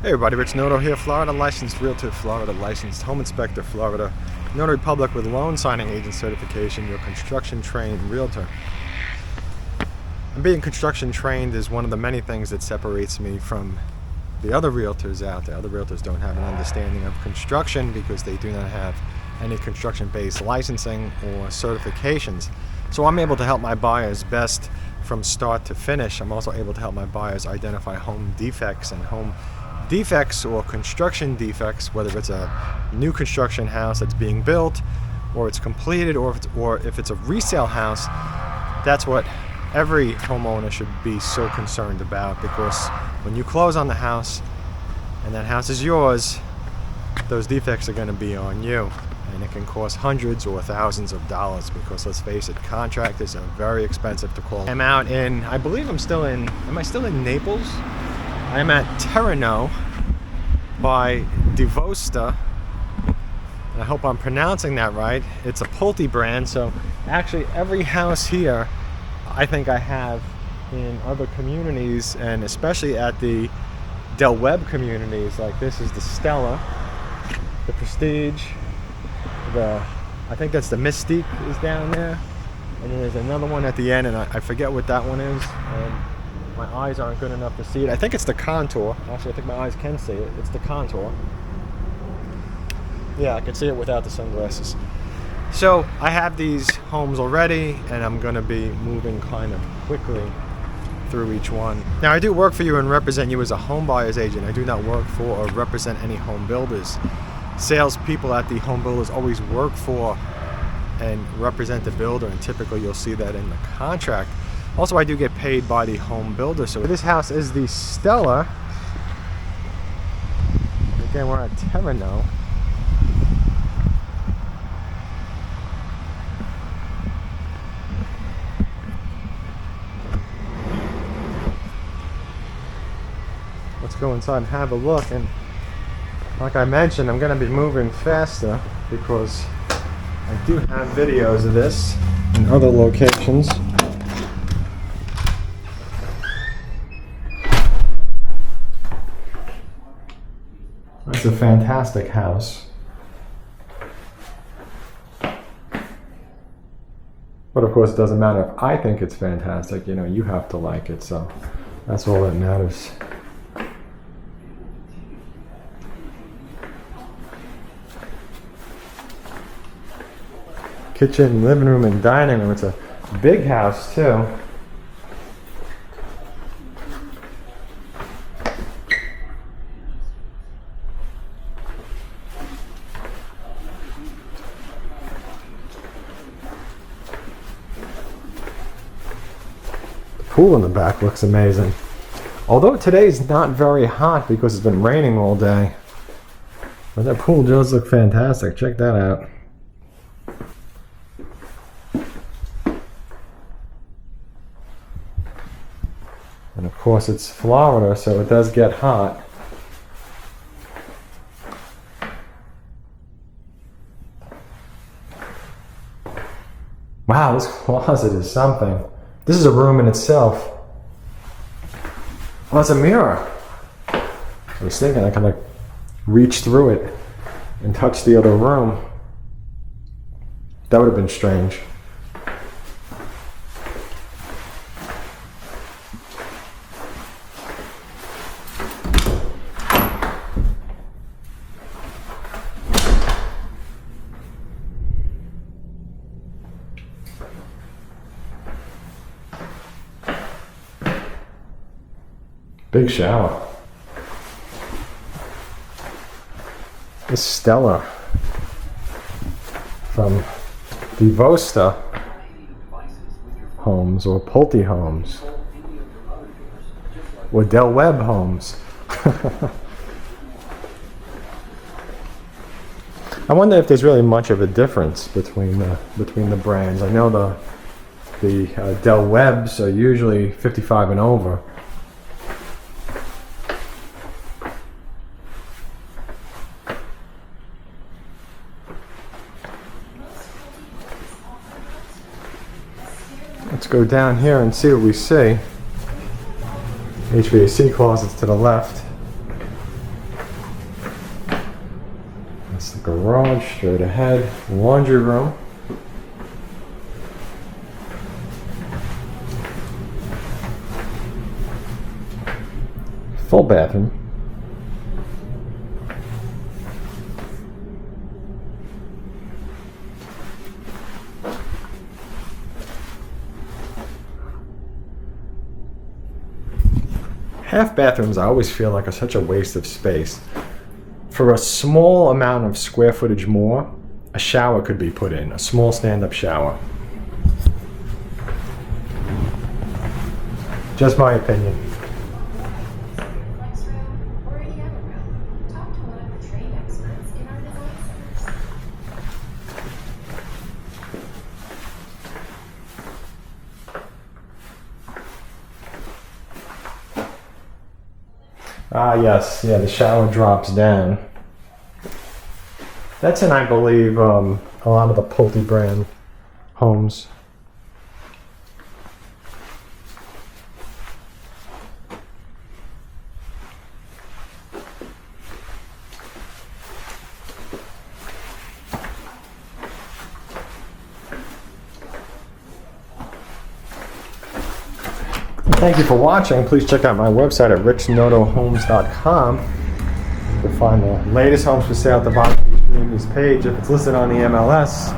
Hey everybody, Rich Noto here, Florida licensed realtor, Florida licensed home inspector, Florida notary public with loan signing agent certification, your construction trained realtor. And being construction trained is one of the many things that separates me from the other realtors out there. Other realtors don't have an understanding of construction because they do not have any construction-based licensing or certifications. So I'm able to help my buyers best from start to finish. I'm also able to help my buyers identify home defects and home defects or construction defects, whether it's a new construction house that's being built or it's completed, or if it's a resale house. That's what every homeowner should be so concerned about, because when you close on the house and that house is yours, those defects are going to be on you, and it can cost hundreds or thousands of dollars, because let's face it, contractors are very expensive to call. I'm out in, I believe I'm still in, am I still in Naples? I'm at Terreno by Divosta, and I hope I'm pronouncing that right. It's a Pulte brand, so actually every house here I think I have in other communities, and especially at the Del Webb communities. Like this is the Stella, the Prestige, I think that's the Mystique is down there, and then there's another one at the end, and I forget what that one is. My eyes aren't good enough to see it. I think it's the Contour. Actually, I think my eyes can see it. It's the Contour. Yeah, I can see it without the sunglasses. So I have these homes already, and I'm going to be moving kind of quickly through each one. Now, I do work for you and represent you as a home buyer's agent. I do not work for or represent any home builders. Salespeople at the home builders always work for and represent the builder, and typically you'll see that in the contract. Also, I do get paid by the home builder. So this house is the Stella. Again, we're at Terreno. Let's go inside and have a look. And like I mentioned, I'm going to be moving faster because I do have videos of this in other locations. It's a fantastic house. But of course, it doesn't matter if I think it's fantastic. You know, you have to like it, so that's all that matters. Kitchen, living room, and dining room. It's a big house too. Pool in the back looks amazing. Although today's not very hot because it's been raining all day. But that pool does look fantastic. Check that out. And of course it's Florida, so it does get hot. Wow, this closet is something. This is a room in itself. Oh, it's a mirror. I was thinking I could like reach through it and touch the other room. That would have been strange. Big shower. This Stella from Divosta Homes or Pulte Homes or Del Webb Homes. I wonder if there's really much of a difference between the brands. I know the Del Webbs are usually 55 and over. Let's go down here and see what we see. HVAC closets to the left. That's the garage straight ahead. Laundry room. Full bathroom. Half bathrooms I always feel like are such a waste of space. For a small amount of square footage more, a shower could be put in, a small stand-up shower. Just my opinion. Ah, yes, yeah, the shower drops down. That's in, I believe, a lot of the Pulte brand homes. Thank you for watching. Please check out my website at richnotohomes.com to find the latest homes for sale at the bottom of each community's page. If it's listed on the MLS,